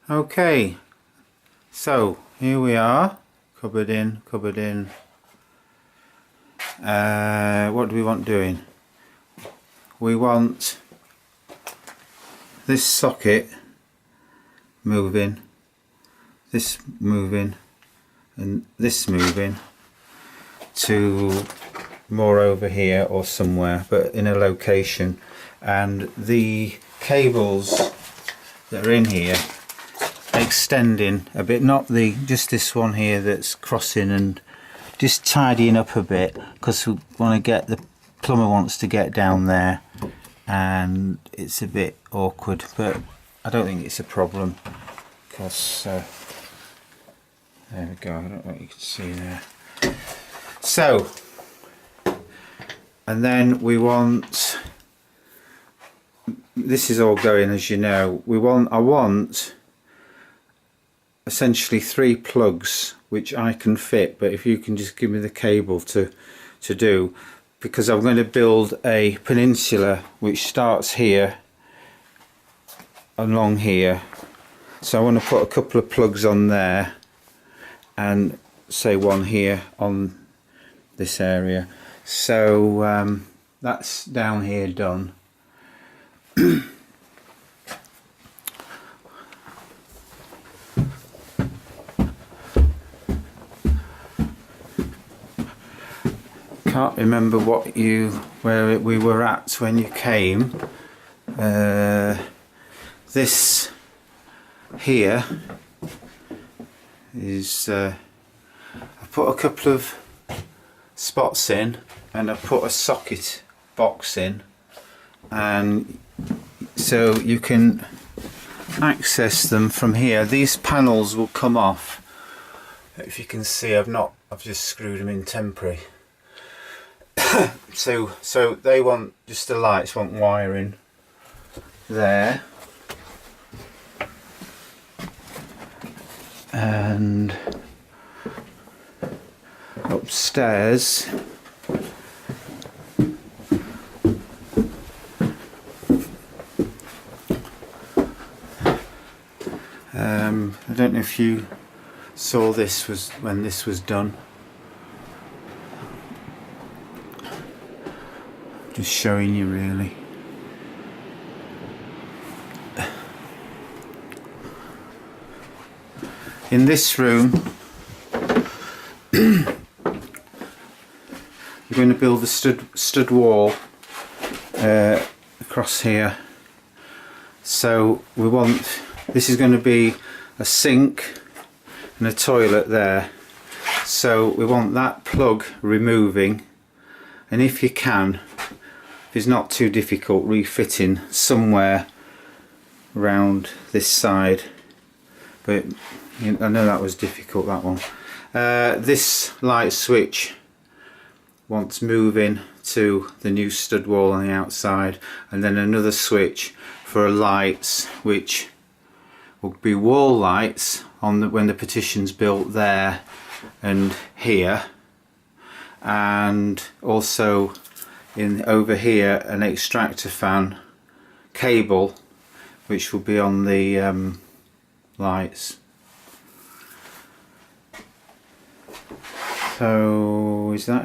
Okay, so here we are, cupboard in. What do we want doing? We want this socket moving, this moving, and this moving to more over here or somewhere, but in a location, and the cables that are in here extending a bit, not just this one here that's crossing, and just tidying up a bit, because we want to get, the plumber wants to get down there and it's a bit awkward, but I don't think it's a problem, because there we go, I don't know what you can see there. So, and then we want, this is all going, as you know, I want essentially 3 plugs which I can fit, but if you can just give me the cable to do, because I'm going to build a peninsula which starts here along here, so I want to put a couple of plugs on there and say one here on this area. So that's down here done. Can't remember where we were at when you came. This here is I put a couple of spots in, and I put a socket box in, and so you can access them from here. These panels will come off. If you can see, I've just screwed them in temporary. so they want, just the lights want wiring there, and upstairs I don't know if you saw this when this was done. Just showing you really. In this room we're going to build a stud wall across here. So we want, this is going to be a sink and a toilet there, so we want that plug removing, and if you can, if it's not too difficult, refitting somewhere around this side, but I know that was difficult, that one. This light switch wants moving to the new stud wall on the outside, and then another switch for lights which will be wall lights on when the petition's built there and here, and also over here an extractor fan cable which will be on the lights. So is that